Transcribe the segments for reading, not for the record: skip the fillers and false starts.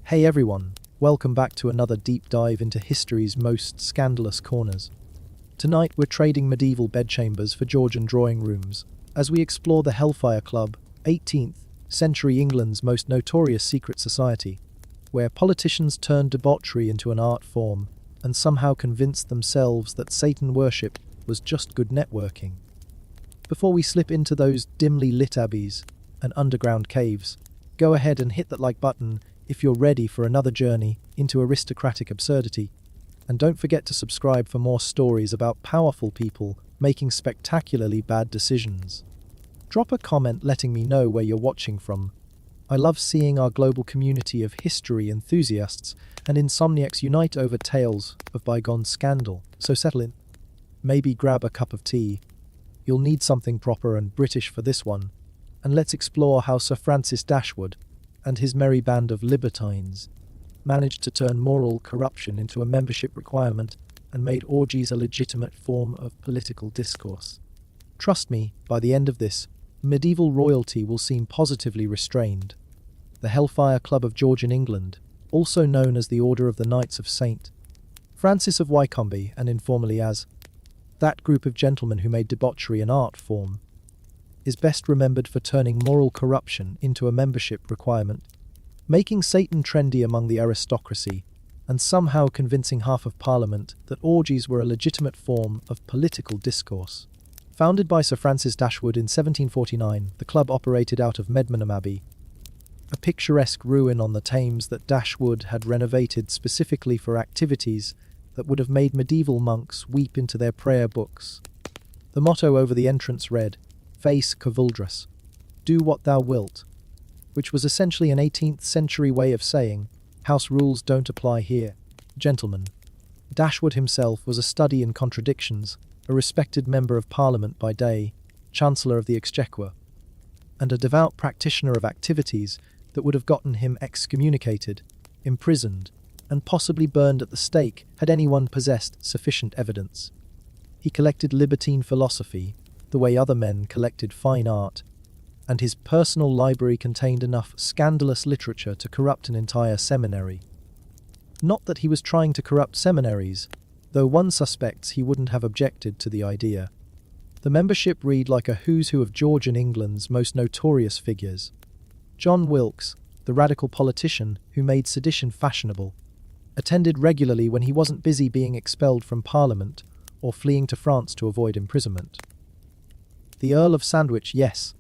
Hey everyone, welcome back to another deep dive into history's most scandalous corners. Tonight we're trading medieval bedchambers for Georgian drawing rooms as we explore the Hellfire Club, 18th century England's most notorious secret society, where politicians turned debauchery into an art form and somehow convinced themselves that Satan worship was just good networking. Before we slip into those dimly lit abbeys and underground caves, go ahead and hit that like button if you're ready for another journey into aristocratic absurdity. And don't forget to subscribe for more stories about powerful people making spectacularly bad decisions. Drop a comment letting me know where you're watching from. I love seeing our global community of history enthusiasts and insomniacs unite over tales of bygone scandal. So settle in. Maybe grab a cup of tea. You'll need something proper and British for this one. And let's explore how Sir Francis Dashwood and his merry band of libertines managed to turn moral corruption into a membership requirement and made orgies a legitimate form of political discourse. Trust me, by the end of this, medieval royalty will seem positively restrained. The Hellfire Club of Georgian England, also known as the Order of the Knights of St. Francis of Wycombe and informally as that group of gentlemen who made debauchery an art form, is best remembered for turning moral corruption into a membership requirement, making Satan trendy among the aristocracy, and somehow convincing half of Parliament that orgies were a legitimate form of political discourse. Founded by Sir Francis Dashwood in 1749, the club operated out of Medmenham Abbey, a picturesque ruin on the Thames that Dashwood had renovated specifically for activities that would have made medieval monks weep into their prayer books. The motto over the entrance read, "Face Cavuldrus, do what thou wilt," which was essentially an 18th century way of saying, house rules don't apply here, gentlemen. Dashwood himself was a study in contradictions, a respected member of Parliament by day, Chancellor of the Exchequer, and a devout practitioner of activities that would have gotten him excommunicated, imprisoned, and possibly burned at the stake had anyone possessed sufficient evidence. He collected libertine philosophy, the way other men collected fine art, and his personal library contained enough scandalous literature to corrupt an entire seminary. Not that he was trying to corrupt seminaries, though one suspects he wouldn't have objected to the idea. The membership read like a who's who of Georgian England's most notorious figures. John Wilkes, the radical politician who made sedition fashionable, attended regularly when he wasn't busy being expelled from Parliament or fleeing to France to avoid imprisonment. The Earl of Sandwich, yes.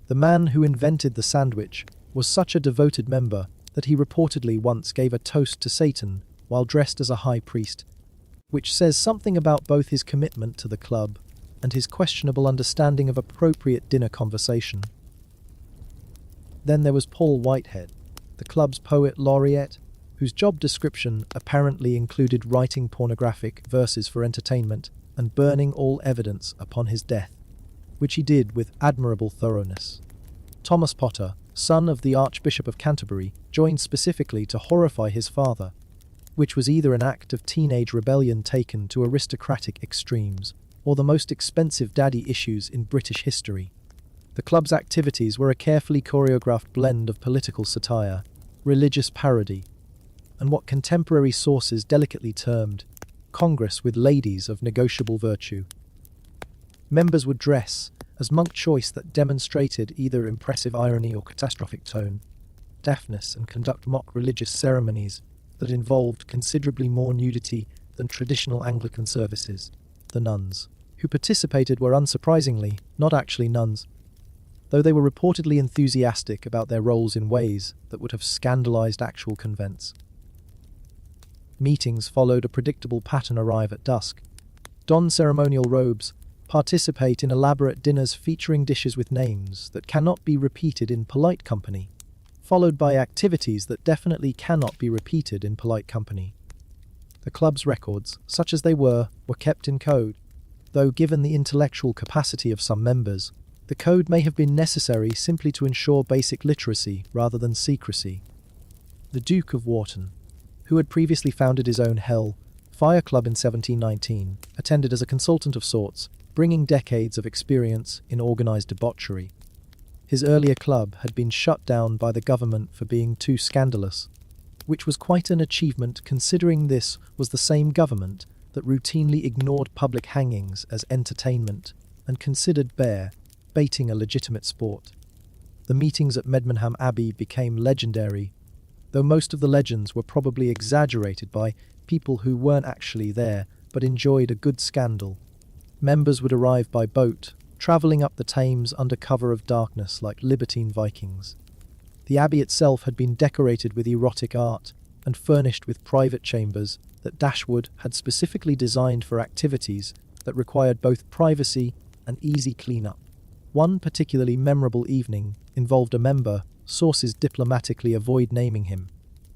The man who invented the sandwich was such a devoted member that he reportedly once gave a toast to Satan while dressed as a high priest, which says something about both his commitment to the club and his questionable understanding of appropriate dinner conversation. Then there was Paul Whitehead, the club's poet laureate, whose job description apparently included writing pornographic verses for entertainment and burning all evidence upon his death, which he did with admirable thoroughness. Thomas Potter, son of the Archbishop of Canterbury, joined specifically to horrify his father, which was either an act of teenage rebellion taken to aristocratic extremes, or the most expensive daddy issues in British history. The club's activities were a carefully choreographed blend of political satire, religious parody, and what contemporary sources delicately termed Congress with ladies of negotiable virtue. Members would dress as monk choice that demonstrated either impressive irony or catastrophic tone, deafness, and conduct mock religious ceremonies that involved considerably more nudity than traditional Anglican services. The nuns who participated were unsurprisingly not actually nuns, though they were reportedly enthusiastic about their roles in ways that would have scandalized actual convents. Meetings followed a predictable pattern: arrive at dusk, don ceremonial robes, participate in elaborate dinners featuring dishes with names that cannot be repeated in polite company, followed by activities that definitely cannot be repeated in polite company. The club's records, such as they were kept in code, though given the intellectual capacity of some members, the code may have been necessary simply to ensure basic literacy rather than secrecy. The Duke of Wharton, who had previously founded his own Hell-Fire Club in 1719, attended as a consultant of sorts, bringing decades of experience in organised debauchery. His earlier club had been shut down by the government for being too scandalous, which was quite an achievement considering this was the same government that routinely ignored public hangings as entertainment and considered baiting a legitimate sport. The meetings at Medmenham Abbey became legendary, though most of the legends were probably exaggerated by people who weren't actually there but enjoyed a good scandal. Members would arrive by boat, travelling up the Thames under cover of darkness like libertine Vikings. The abbey itself had been decorated with erotic art and furnished with private chambers that Dashwood had specifically designed for activities that required both privacy and easy clean-up. One particularly memorable evening involved a member, sources diplomatically avoid naming him,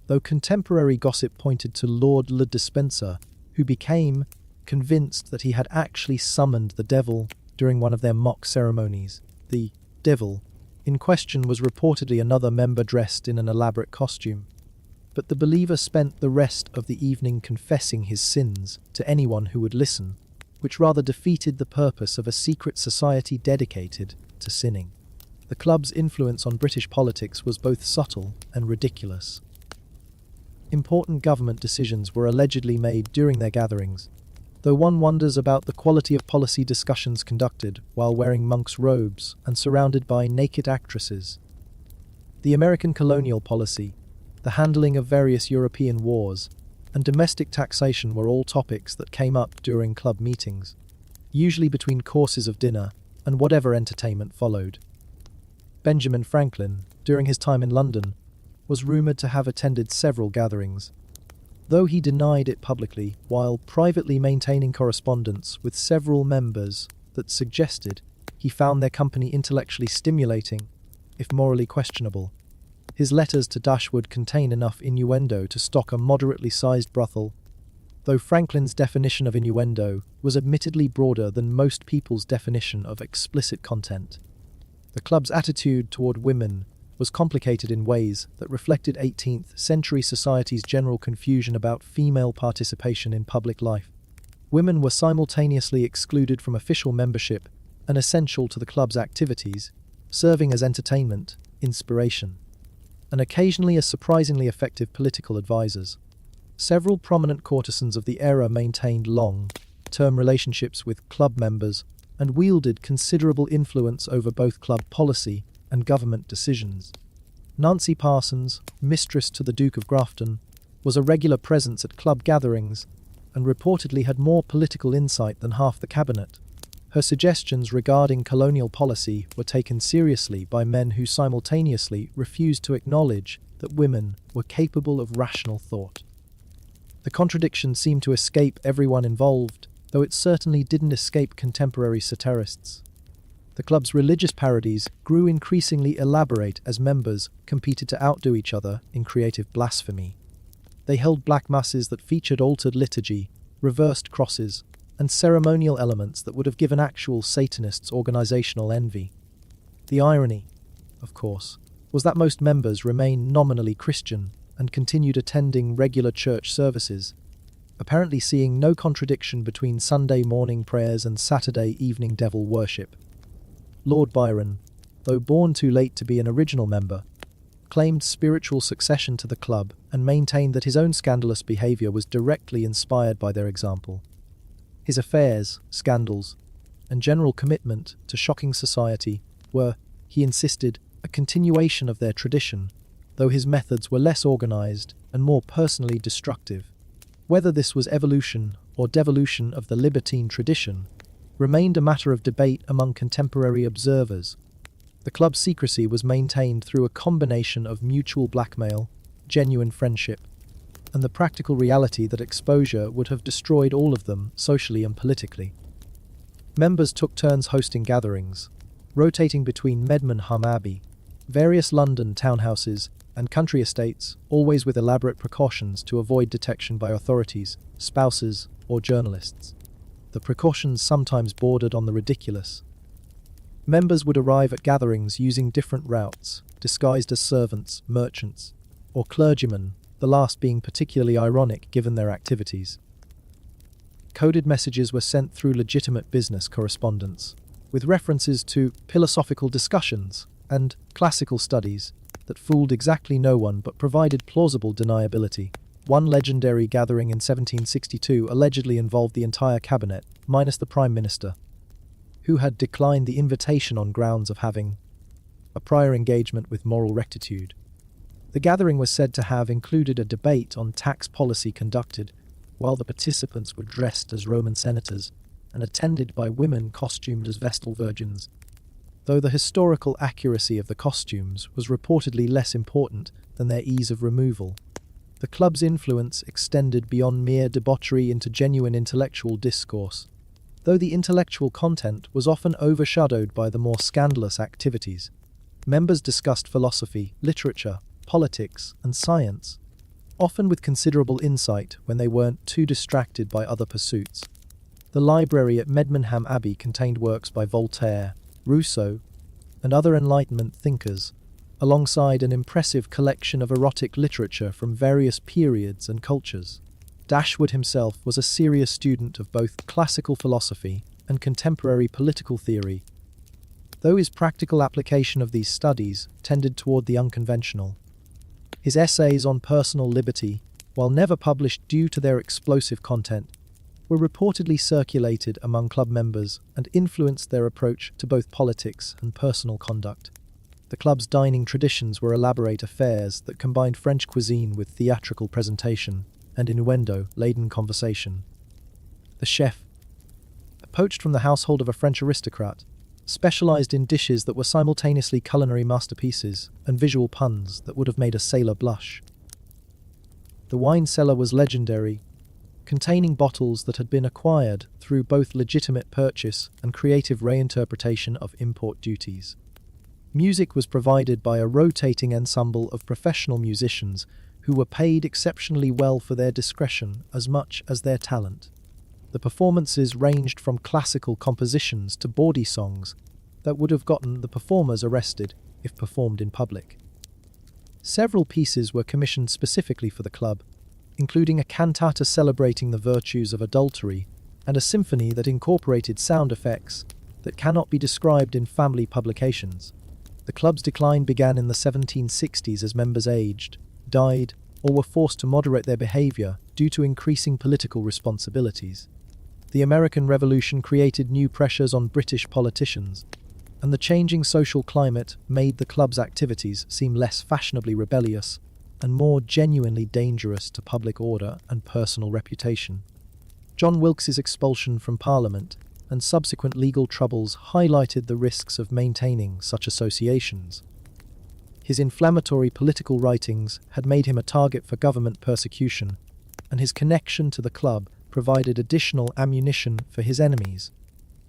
though contemporary gossip pointed to Lord Le Despencer, who became convinced that he had actually summoned the devil during one of their mock ceremonies. The devil in question was reportedly another member dressed in an elaborate costume, but the believer spent the rest of the evening confessing his sins to anyone who would listen, which rather defeated the purpose of a secret society dedicated to sinning. The club's influence on British politics was both subtle and ridiculous. Important government decisions were allegedly made during their gatherings, though one wonders about the quality of policy discussions conducted while wearing monks' robes and surrounded by naked actresses. The American colonial policy, the handling of various European wars, and domestic taxation were all topics that came up during club meetings, usually between courses of dinner and whatever entertainment followed. Benjamin Franklin, during his time in London, was rumoured to have attended several gatherings, though he denied it publicly while privately maintaining correspondence with several members that suggested he found their company intellectually stimulating, if morally questionable. His letters to Dashwood contain enough innuendo to stock a moderately sized brothel, though Franklin's definition of innuendo was admittedly broader than most people's definition of explicit content. The club's attitude toward women was complicated in ways that reflected 18th century society's general confusion about female participation in public life. Women were simultaneously excluded from official membership and essential to the club's activities, serving as entertainment, inspiration, and occasionally as surprisingly effective political advisors. Several prominent courtesans of the era maintained long-term relationships with club members and wielded considerable influence over both club policy and government decisions. Nancy Parsons, mistress to the Duke of Grafton, was a regular presence at club gatherings and reportedly had more political insight than half the cabinet. Her suggestions regarding colonial policy were taken seriously by men who simultaneously refused to acknowledge that women were capable of rational thought. The contradiction seemed to escape everyone involved, though it certainly didn't escape contemporary satirists. The club's religious parodies grew increasingly elaborate as members competed to outdo each other in creative blasphemy. They held black masses that featured altered liturgy, reversed crosses, and ceremonial elements that would have given actual Satanists organizational envy. The irony, of course, was that most members remained nominally Christian and continued attending regular church services, apparently seeing no contradiction between Sunday morning prayers and Saturday evening devil worship. Lord Byron, though born too late to be an original member, claimed spiritual succession to the club and maintained that his own scandalous behaviour was directly inspired by their example. His affairs, scandals, and general commitment to shocking society were, he insisted, a continuation of their tradition, though his methods were less organised and more personally destructive. Whether this was evolution or devolution of the libertine tradition remained a matter of debate among contemporary observers. The club's secrecy was maintained through a combination of mutual blackmail, genuine friendship, and the practical reality that exposure would have destroyed all of them socially and politically. Members took turns hosting gatherings, rotating between Medmenham Abbey, various London townhouses, and country estates, always with elaborate precautions to avoid detection by authorities, spouses, or journalists. The precautions sometimes bordered on the ridiculous. Members would arrive at gatherings using different routes, disguised as servants, merchants, or clergymen, the last being particularly ironic given their activities. Coded messages were sent through legitimate business correspondence, with references to philosophical discussions and classical studies, that fooled exactly no one but provided plausible deniability. One legendary gathering in 1762 allegedly involved the entire cabinet, minus the Prime Minister, who had declined the invitation on grounds of having a prior engagement with moral rectitude. The gathering was said to have included a debate on tax policy conducted while the participants were dressed as Roman senators and attended by women costumed as Vestal virgins. Though the historical accuracy of the costumes was reportedly less important than their ease of removal, the club's influence extended beyond mere debauchery into genuine intellectual discourse, though the intellectual content was often overshadowed by the more scandalous activities. Members discussed philosophy, literature, politics, and science, often with considerable insight when they weren't too distracted by other pursuits. The library at Medmenham Abbey contained works by Voltaire, Rousseau, and other Enlightenment thinkers, alongside an impressive collection of erotic literature from various periods and cultures. Dashwood himself was a serious student of both classical philosophy and contemporary political theory, though his practical application of these studies tended toward the unconventional. His essays on personal liberty, while never published due to their explosive content, were reportedly circulated among club members and influenced their approach to both politics and personal conduct. The club's dining traditions were elaborate affairs that combined French cuisine with theatrical presentation and innuendo-laden conversation. The chef, poached from the household of a French aristocrat, specialized in dishes that were simultaneously culinary masterpieces and visual puns that would have made a sailor blush. The wine cellar was legendary, containing bottles that had been acquired through both legitimate purchase and creative reinterpretation of import duties. Music was provided by a rotating ensemble of professional musicians who were paid exceptionally well for their discretion as much as their talent. The performances ranged from classical compositions to bawdy songs that would have gotten the performers arrested if performed in public. Several pieces were commissioned specifically for the club, including a cantata celebrating the virtues of adultery and a symphony that incorporated sound effects that cannot be described in family publications. The club's decline began in the 1760s as members aged, died, or were forced to moderate their behavior due to increasing political responsibilities. The American Revolution created new pressures on British politicians, and the changing social climate made the club's activities seem less fashionably rebellious and more genuinely dangerous to public order and personal reputation. John Wilkes's expulsion from Parliament and subsequent legal troubles highlighted the risks of maintaining such associations. His inflammatory political writings had made him a target for government persecution, and his connection to the club provided additional ammunition for his enemies.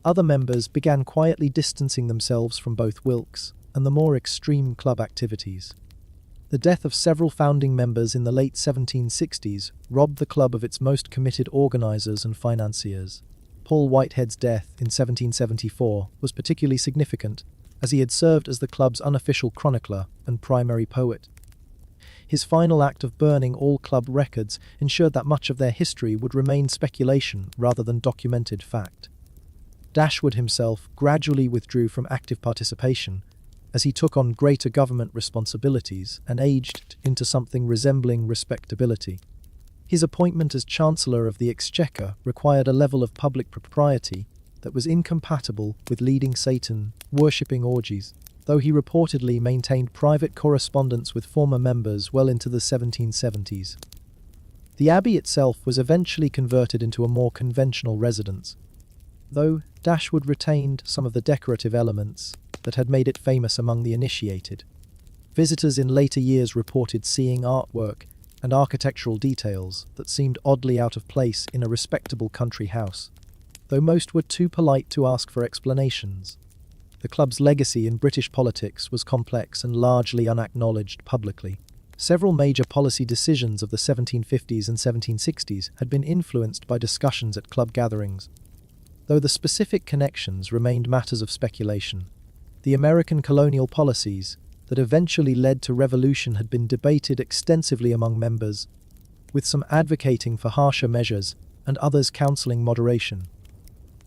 Other members began quietly distancing themselves from both Wilkes and the more extreme club activities. The death of several founding members in the late 1760s robbed the club of its most committed organizers and financiers. Paul Whitehead's death in 1774 was particularly significant, as he had served as the club's unofficial chronicler and primary poet. His final act of burning all club records ensured that much of their history would remain speculation rather than documented fact. Dashwood himself gradually withdrew from active participation as he took on greater government responsibilities and aged into something resembling respectability. His appointment as Chancellor of the Exchequer required a level of public propriety that was incompatible with leading Satan-worshipping orgies, though he reportedly maintained private correspondence with former members well into the 1770s. The abbey itself was eventually converted into a more conventional residence, though Dashwood retained some of the decorative elements that had made it famous among the initiated. Visitors in later years reported seeing artwork and architectural details that seemed oddly out of place in a respectable country house, though most were too polite to ask for explanations. The club's legacy in British politics was complex and largely unacknowledged publicly. Several major policy decisions of the 1750s and 1760s had been influenced by discussions at club gatherings, though the specific connections remained matters of speculation. The American colonial policies that eventually led to revolution had been debated extensively among members, with some advocating for harsher measures and others counselling moderation.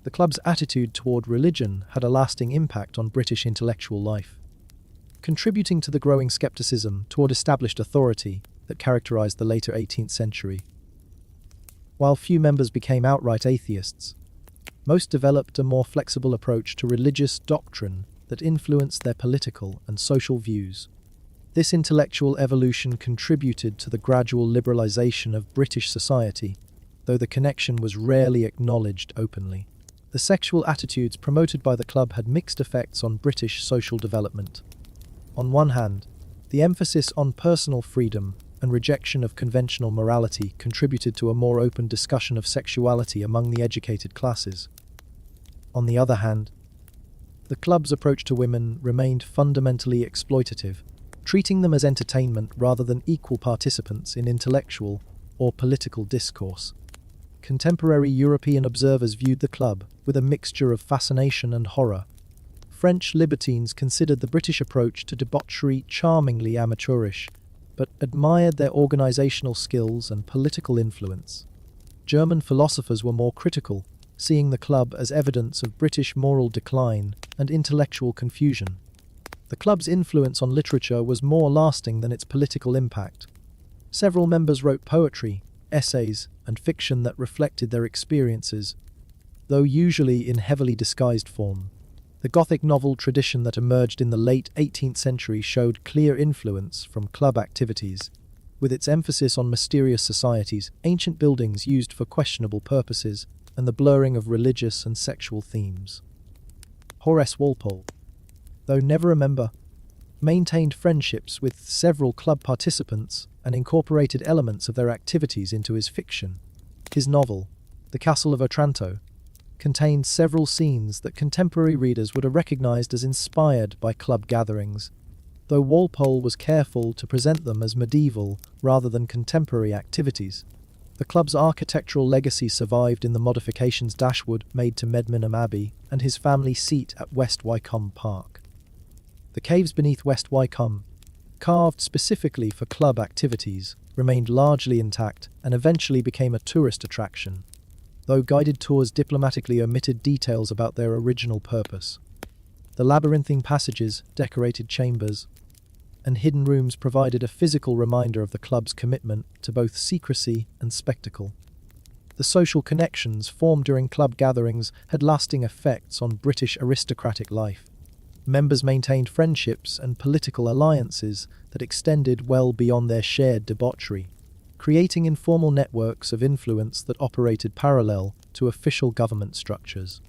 The club's attitude toward religion had a lasting impact on British intellectual life. contributing to the growing skepticism toward established authority that characterized the later 18th century. While few members became outright atheists, most developed a more flexible approach to religious doctrine that influenced their political and social views. This intellectual evolution contributed to the gradual liberalization of British society, though the connection was rarely acknowledged openly. The sexual attitudes promoted by the club had mixed effects on British social development. On one hand, the emphasis on personal freedom and rejection of conventional morality contributed to a more open discussion of sexuality among the educated classes. On the other hand, the club's approach to women remained fundamentally exploitative, treating them as entertainment rather than equal participants in intellectual or political discourse. Contemporary European observers viewed the club with a mixture of fascination and horror. French libertines considered the British approach to debauchery charmingly amateurish, but admired their organizational skills and political influence. German philosophers were more critical, seeing the club as evidence of British moral decline and intellectual confusion. The club's influence on literature was more lasting than its political impact. Several members wrote poetry, essays, and fiction that reflected their experiences, though usually in heavily disguised form. The Gothic novel tradition that emerged in the late 18th century showed clear influence from club activities, with its emphasis on mysterious societies, ancient buildings used for questionable purposes, and the blurring of religious and sexual themes. Horace Walpole, though never a member, maintained friendships with several club participants and incorporated elements of their activities into his fiction. His novel, The Castle of Otranto, contained several scenes that contemporary readers would have recognized as inspired by club gatherings, though Walpole was careful to present them as medieval rather than contemporary activities. The club's architectural legacy survived in the modifications Dashwood made to Medmenham Abbey and his family seat at West Wycombe Park. The caves beneath West Wycombe, carved specifically for club activities, remained largely intact and eventually became a tourist attraction, though guided tours diplomatically omitted details about their original purpose. The labyrinthine passages, decorated chambers, and hidden rooms provided a physical reminder of the club's commitment to both secrecy and spectacle. The social connections formed during club gatherings had lasting effects on British aristocratic life. Members maintained friendships and political alliances that extended well beyond their shared debauchery, creating informal networks of influence that operated parallel to official government structures.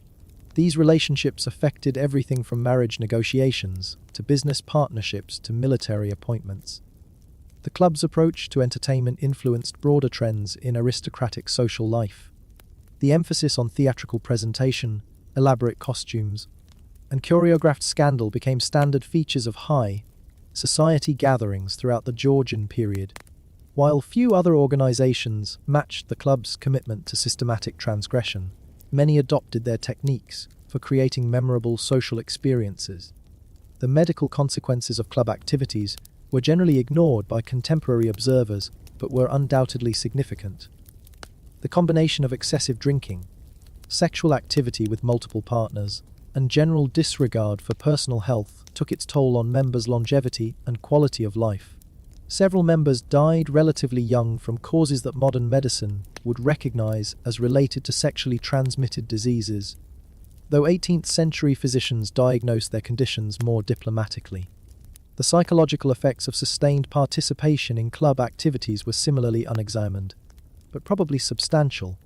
These relationships affected everything from marriage negotiations to business partnerships to military appointments. The club's approach to entertainment influenced broader trends in aristocratic social life. The emphasis on theatrical presentation, elaborate costumes, and choreographed scandal became standard features of high society gatherings throughout the Georgian period. While few other organizations matched the club's commitment to systematic transgression, many adopted their techniques for creating memorable social experiences. The medical consequences of club activities were generally ignored by contemporary observers, but were undoubtedly significant. The combination of excessive drinking, sexual activity with multiple partners, and general disregard for personal health took its toll on members' longevity and quality of life. Several members died relatively young from causes that modern medicine would recognize as related to sexually transmitted diseases, though 18th century physicians diagnosed their conditions more diplomatically. The psychological effects of sustained participation in club activities were similarly unexamined, but probably substantial.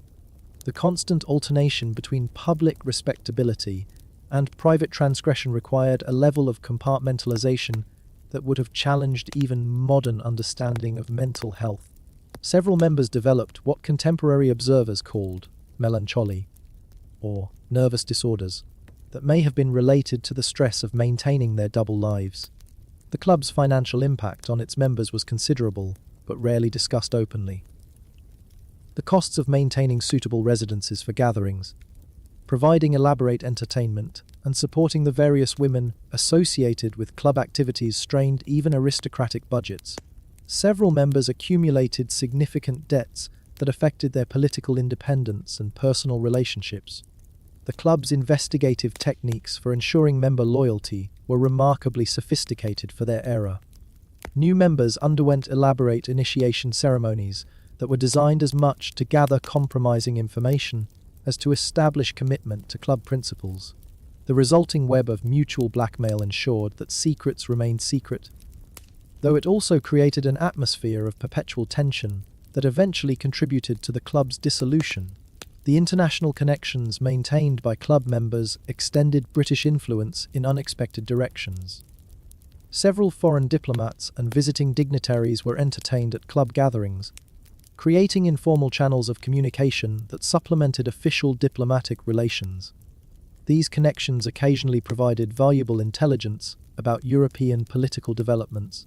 The constant alternation between public respectability and private transgression required a level of compartmentalization that would have challenged even modern understanding of mental health. Several members developed what contemporary observers called melancholy, or nervous disorders, that may have been related to the stress of maintaining their double lives. The club's financial impact on its members was considerable, but rarely discussed openly. The costs of maintaining suitable residences for gatherings, providing elaborate entertainment, and supporting the various women associated with club activities strained even aristocratic budgets. Several members accumulated significant debts that affected their political independence and personal relationships. The club's investigative techniques for ensuring member loyalty were remarkably sophisticated for their era. New members underwent elaborate initiation ceremonies that were designed as much to gather compromising information as to establish commitment to club principles. The resulting web of mutual blackmail ensured that secrets remained secret, though it also created an atmosphere of perpetual tension that eventually contributed to the club's dissolution. The international connections maintained by club members extended British influence in unexpected directions. Several foreign diplomats and visiting dignitaries were entertained at club gatherings, creating informal channels of communication that supplemented official diplomatic relations. These connections occasionally provided valuable intelligence about European political developments,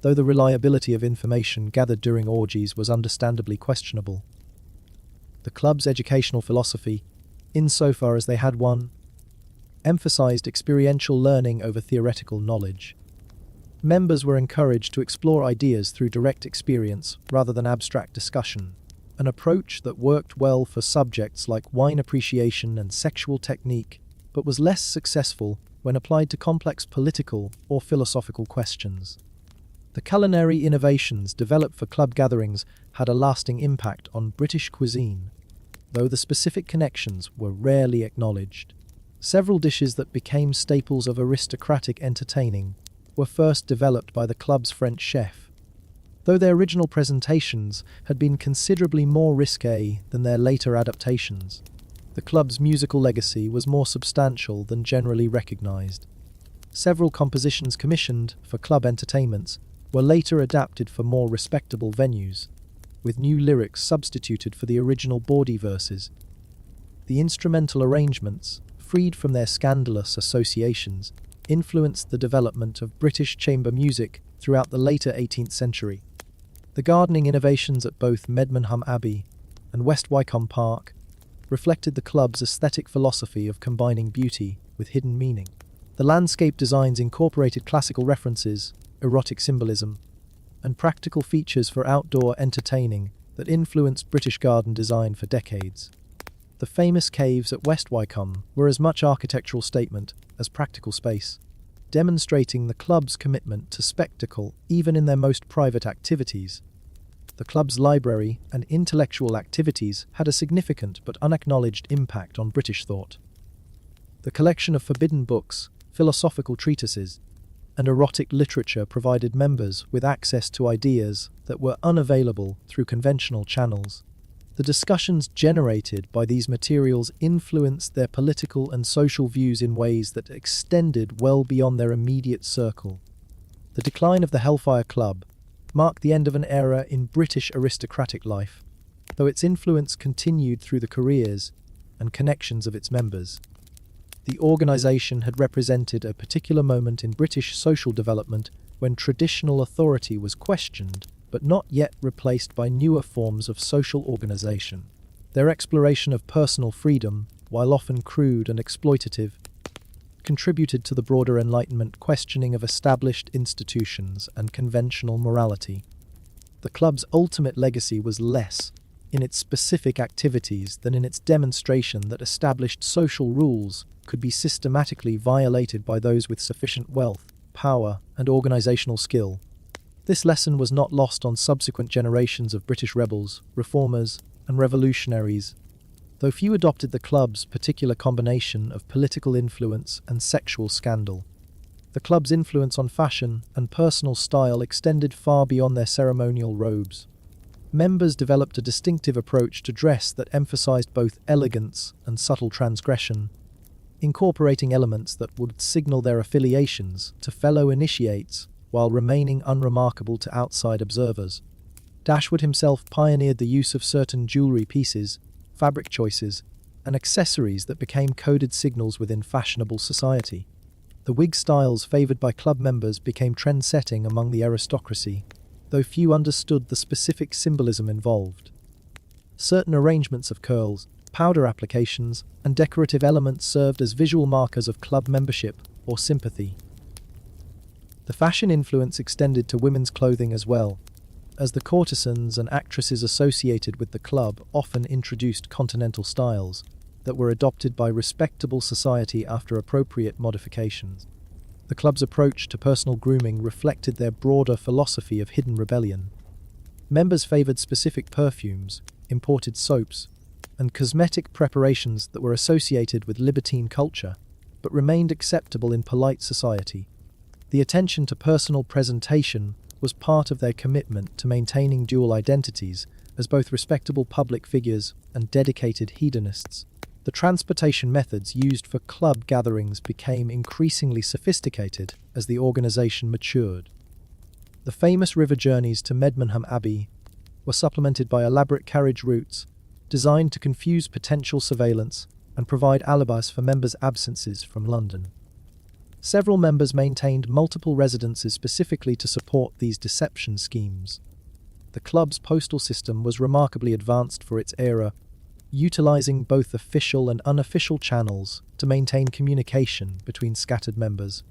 though the reliability of information gathered during orgies was understandably questionable. The club's educational philosophy, insofar as they had one, emphasized experiential learning over theoretical knowledge. Members were encouraged to explore ideas through direct experience rather than abstract discussion, an approach that worked well for subjects like wine appreciation and sexual technique, but was less successful when applied to complex political or philosophical questions. The culinary innovations developed for club gatherings had a lasting impact on British cuisine, though the specific connections were rarely acknowledged. Several dishes that became staples of aristocratic entertaining were first developed by the club's French chef, though their original presentations had been considerably more risque than their later adaptations. The club's musical legacy was more substantial than generally recognized. Several compositions commissioned for club entertainments were later adapted for more respectable venues, with new lyrics substituted for the original bawdy verses. The instrumental arrangements, freed from their scandalous associations, influenced the development of British chamber music throughout the later 18th century. The gardening innovations at both Medmenham Abbey and West Wycombe Park reflected the club's aesthetic philosophy of combining beauty with hidden meaning. The landscape designs incorporated classical references, erotic symbolism, and practical features for outdoor entertaining that influenced British garden design for decades. The famous caves at West Wycombe were as much architectural statement as practical space, demonstrating the club's commitment to spectacle even in their most private activities. The club's library and intellectual activities had a significant but unacknowledged impact on British thought. The collection of forbidden books, philosophical treatises, and erotic literature provided members with access to ideas that were unavailable through conventional channels. The discussions generated by these materials influenced their political and social views in ways that extended well beyond their immediate circle. The decline of the Hellfire Club marked the end of an era in British aristocratic life, though its influence continued through the careers and connections of its members. The organisation had represented a particular moment in British social development when traditional authority was questioned, but not yet replaced by newer forms of social organisation. Their exploration of personal freedom, while often crude and exploitative, contributed to the broader Enlightenment questioning of established institutions and conventional morality. The club's ultimate legacy was less in its specific activities than in its demonstration that established social rules could be systematically violated by those with sufficient wealth, power, and organisational skill. This lesson was not lost on subsequent generations of British rebels, reformers, and revolutionaries, though few adopted the club's particular combination of political influence and sexual scandal. The club's influence on fashion and personal style extended far beyond their ceremonial robes. Members developed a distinctive approach to dress that emphasized both elegance and subtle transgression, incorporating elements that would signal their affiliations to fellow initiates while remaining unremarkable to outside observers. Dashwood himself pioneered the use of certain jewellery pieces, fabric choices, and accessories that became coded signals within fashionable society. The wig styles favoured by club members became trend-setting among the aristocracy, though few understood the specific symbolism involved. Certain arrangements of curls, powder applications, and decorative elements served as visual markers of club membership or sympathy. The fashion influence extended to women's clothing as well, as the courtesans and actresses associated with the club often introduced continental styles that were adopted by respectable society after appropriate modifications. The The club's approach to personal grooming reflected their broader philosophy of hidden rebellion. Members favored specific perfumes, imported soaps, and cosmetic preparations that were associated with libertine culture, but remained acceptable in polite society. The attention to personal presentation was part of their commitment to maintaining dual identities as both respectable public figures and dedicated hedonists. The transportation methods used for club gatherings became increasingly sophisticated as the organization matured. The famous river journeys to Medmenham Abbey were supplemented by elaborate carriage routes designed to confuse potential surveillance and provide alibis for members' absences from London. Several members maintained multiple residences specifically to support these deception schemes. The club's postal system was remarkably advanced for its era, utilizing both official and unofficial channels to maintain communication between scattered members.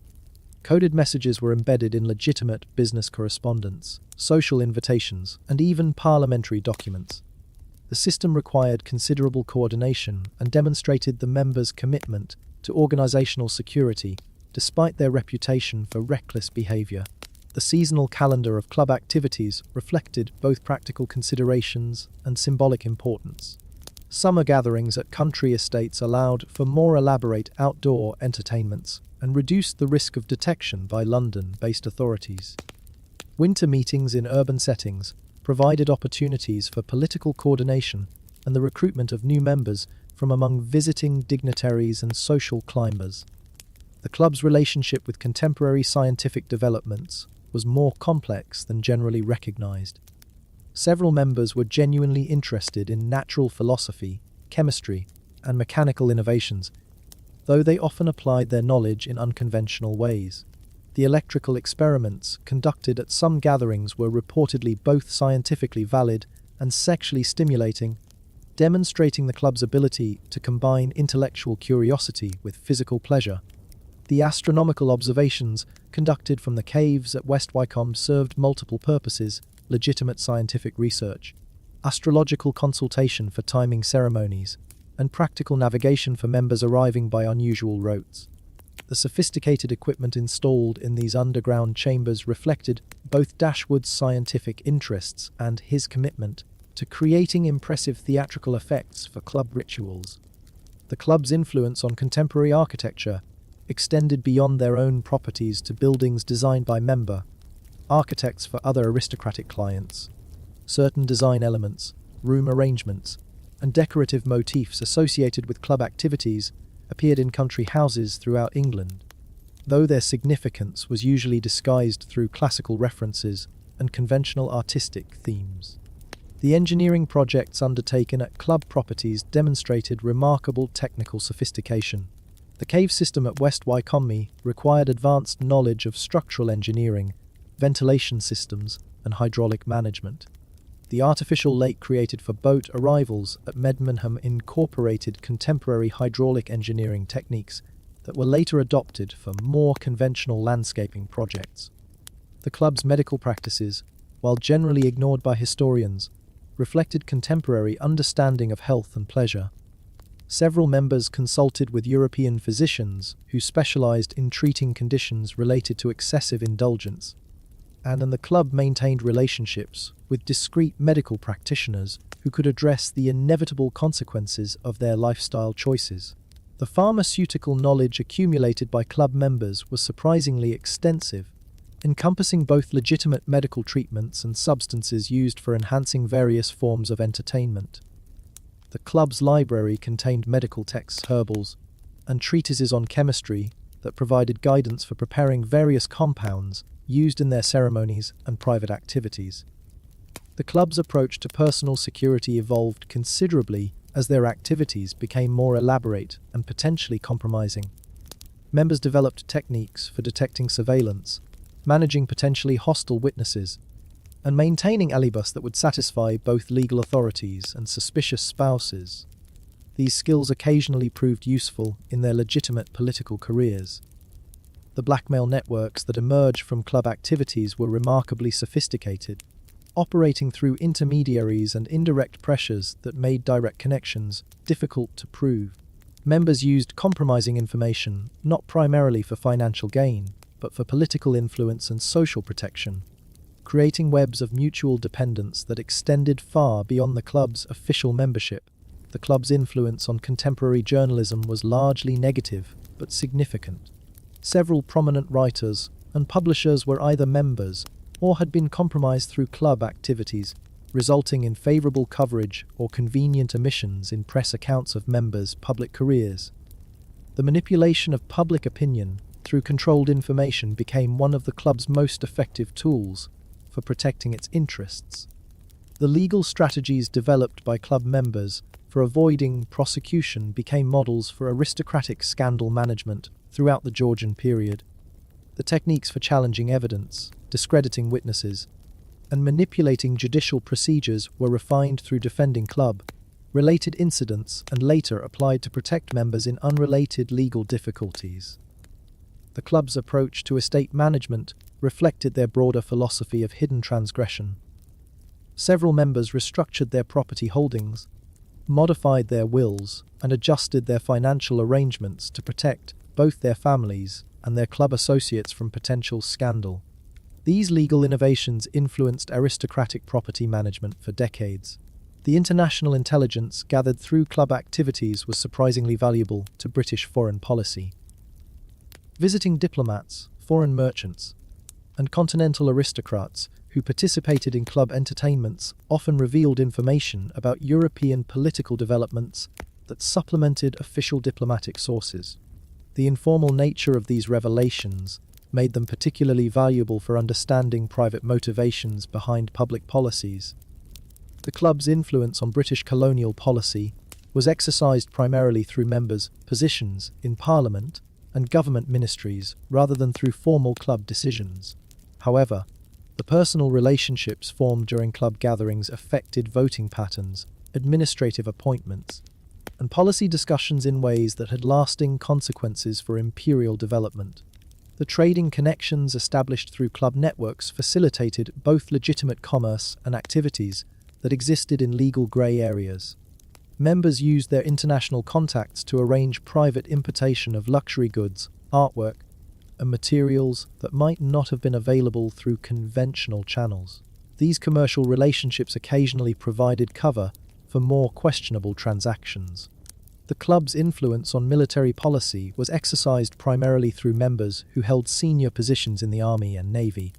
Coded messages were embedded in legitimate business correspondence, social invitations, and even parliamentary documents. The system required considerable coordination and demonstrated the members' commitment to organizational security despite their reputation for reckless behavior. The seasonal calendar of club activities reflected both practical considerations and symbolic importance. Summer gatherings at country estates allowed for more elaborate outdoor entertainments and reduced the risk of detection by London-based authorities. Winter meetings in urban settings provided opportunities for political coordination and the recruitment of new members from among visiting dignitaries and social climbers. The club's relationship with contemporary scientific developments was more complex than generally recognized. Several members were genuinely interested in natural philosophy, chemistry, and mechanical innovations, though they often applied their knowledge in unconventional ways. The electrical experiments conducted at some gatherings were reportedly both scientifically valid and sexually stimulating, demonstrating the club's ability to combine intellectual curiosity with physical pleasure. The astronomical observations conducted from the caves at West Wycombe served multiple purposes: legitimate scientific research, astrological consultation for timing ceremonies, and practical navigation for members arriving by unusual routes. The sophisticated equipment installed in these underground chambers reflected both Dashwood's scientific interests and his commitment to creating impressive theatrical effects for club rituals. The club's influence on contemporary architecture extended beyond their own properties to buildings designed by member architects for other aristocratic clients. Certain design elements, room arrangements, and decorative motifs associated with club activities appeared in country houses throughout England, though their significance was usually disguised through classical references and conventional artistic themes. The engineering projects undertaken at club properties demonstrated remarkable technical sophistication. The cave system at West Wycombe required advanced knowledge of structural engineering, ventilation systems, and hydraulic management. The artificial lake created for boat arrivals at Medmenham incorporated contemporary hydraulic engineering techniques that were later adopted for more conventional landscaping projects. The club's medical practices, while generally ignored by historians, reflected contemporary understanding of health and pleasure. Several members consulted with European physicians who specialized in treating conditions related to excessive indulgence, and the club maintained relationships with discreet medical practitioners who could address the inevitable consequences of their lifestyle choices. The pharmaceutical knowledge accumulated by club members was surprisingly extensive, encompassing both legitimate medical treatments and substances used for enhancing various forms of entertainment. The club's library contained medical texts, herbals, and treatises on chemistry that provided guidance for preparing various compounds used in their ceremonies and private activities. The club's approach to personal security evolved considerably as their activities became more elaborate and potentially compromising. Members developed techniques for detecting surveillance, managing potentially hostile witnesses, and maintaining alibis that would satisfy both legal authorities and suspicious spouses. These skills occasionally proved useful in their legitimate political careers. The blackmail networks that emerged from club activities were remarkably sophisticated, operating through intermediaries and indirect pressures that made direct connections difficult to prove. Members used compromising information not primarily for financial gain, but for political influence and social protection, creating webs of mutual dependence that extended far beyond the club's official membership. The club's influence on contemporary journalism was largely negative, but significant. Several prominent writers and publishers were either members or had been compromised through club activities, resulting in favourable coverage or convenient omissions in press accounts of members' public careers. The manipulation of public opinion through controlled information became one of the club's most effective tools for protecting its interests. The legal strategies developed by club members for avoiding prosecution became models for aristocratic scandal management throughout the Georgian period. The techniques for challenging evidence, discrediting witnesses, and manipulating judicial procedures were refined through defending club-related incidents and later applied to protect members in unrelated legal difficulties. The club's approach to estate management reflected their broader philosophy of hidden transgression. Several members restructured their property holdings, modified their wills, and adjusted their financial arrangements to protect both their families and their club associates from potential scandal. These legal innovations influenced aristocratic property management for decades. The international intelligence gathered through club activities was surprisingly valuable to British foreign policy. Visiting diplomats, foreign merchants, and continental aristocrats who participated in club entertainments often revealed information about European political developments that supplemented official diplomatic sources. The informal nature of these revelations made them particularly valuable for understanding private motivations behind public policies. The club's influence on British colonial policy was exercised primarily through members' positions in Parliament and government ministries rather than through formal club decisions. However, the personal relationships formed during club gatherings affected voting patterns, administrative appointments, and policy discussions in ways that had lasting consequences for imperial development. The trading connections established through club networks facilitated both legitimate commerce and activities that existed in legal grey areas. Members used their international contacts to arrange private importation of luxury goods, artwork, and materials that might not have been available through conventional channels. These commercial relationships occasionally provided cover for more questionable transactions. The club's influence on military policy was exercised primarily through members who held senior positions in the army and navy.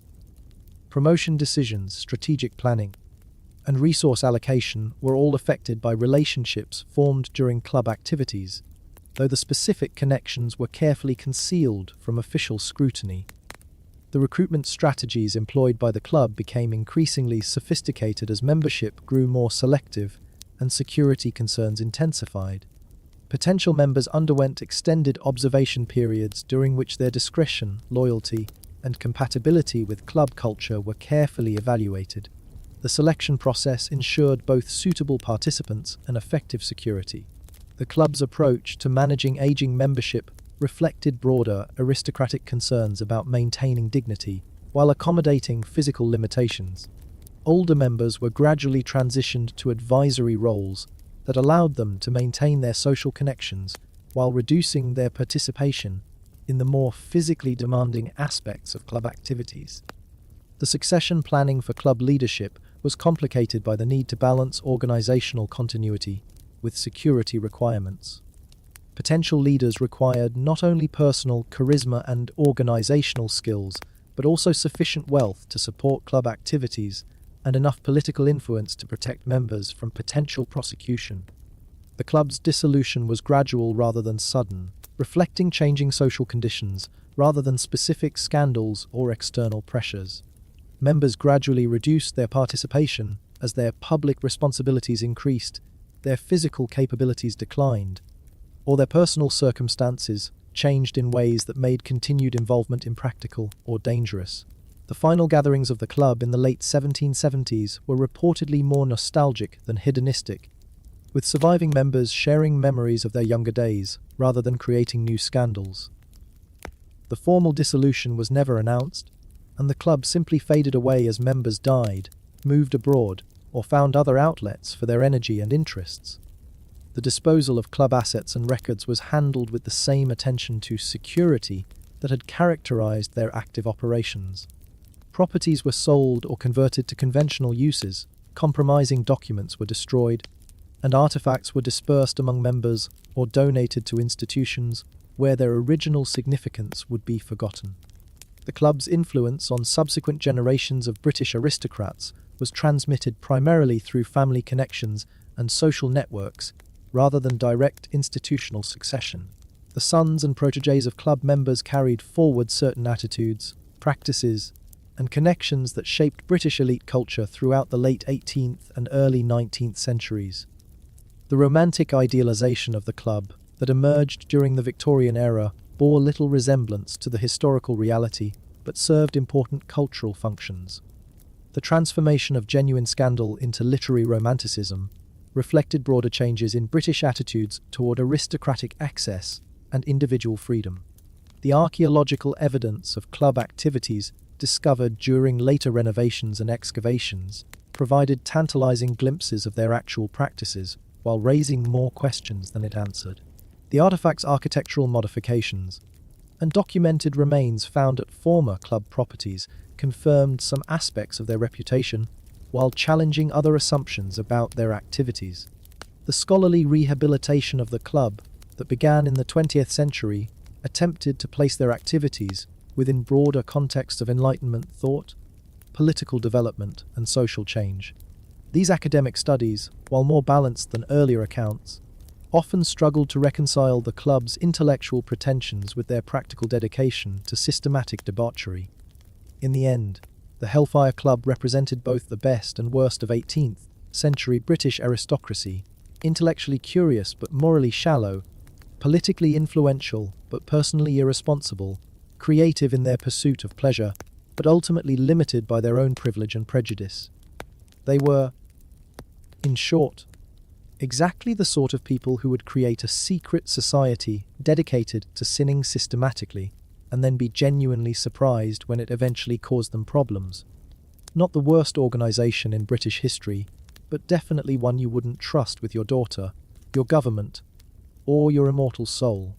Promotion decisions, strategic planning, and resource allocation were all affected by relationships formed during club activities, though the specific connections were carefully concealed from official scrutiny. The recruitment strategies employed by the club became increasingly sophisticated as membership grew more selective and security concerns intensified. Potential members underwent extended observation periods during which their discretion, loyalty, and compatibility with club culture were carefully evaluated. The selection process ensured both suitable participants and effective security. The club's approach to managing aging membership reflected broader aristocratic concerns about maintaining dignity while accommodating physical limitations. Older members were gradually transitioned to advisory roles that allowed them to maintain their social connections while reducing their participation in the more physically demanding aspects of club activities. The succession planning for club leadership was complicated by the need to balance organizational continuity with security requirements. Potential leaders required not only personal charisma and organizational skills, but also sufficient wealth to support club activities and enough political influence to protect members from potential prosecution. The club's dissolution was gradual rather than sudden, reflecting changing social conditions rather than specific scandals or external pressures. Members gradually reduced their participation as their public responsibilities increased, their physical capabilities declined, or their personal circumstances changed in ways that made continued involvement impractical or dangerous. The final gatherings of the club in the late 1770s were reportedly more nostalgic than hedonistic, with surviving members sharing memories of their younger days rather than creating new scandals. The formal dissolution was never announced, and the club simply faded away as members died, moved abroad, or found other outlets for their energy and interests. The disposal of club assets and records was handled with the same attention to security that had characterized their active operations. Properties were sold or converted to conventional uses, compromising documents were destroyed, and artifacts were dispersed among members or donated to institutions where their original significance would be forgotten. The club's influence on subsequent generations of British aristocrats was transmitted primarily through family connections and social networks, rather than direct institutional succession. The sons and protégés of club members carried forward certain attitudes, practices, and connections that shaped British elite culture throughout the late 18th and early 19th centuries. The romantic idealization of the club that emerged during the Victorian era bore little resemblance to the historical reality, but served important cultural functions. The transformation of genuine scandal into literary romanticism reflected broader changes in British attitudes toward aristocratic access and individual freedom. The archaeological evidence of club activities discovered during later renovations and excavations provided tantalizing glimpses of their actual practices while raising more questions than it answered. The artifact's architectural modifications and documented remains found at former club properties confirmed some aspects of their reputation while challenging other assumptions about their activities. The scholarly rehabilitation of the club that began in the 20th century attempted to place their activities within broader contexts of Enlightenment thought, political development, and social change. These academic studies, while more balanced than earlier accounts, often struggled to reconcile the club's intellectual pretensions with their practical dedication to systematic debauchery. In the end, the Hellfire Club represented both the best and worst of 18th century British aristocracy, intellectually curious but morally shallow, politically influential but personally irresponsible, creative in their pursuit of pleasure, but ultimately limited by their own privilege and prejudice. They were, in short, exactly the sort of people who would create a secret society dedicated to sinning systematically and then be genuinely surprised when it eventually caused them problems. Not the worst organisation in British history, but definitely one you wouldn't trust with your daughter, your government, or your immortal soul.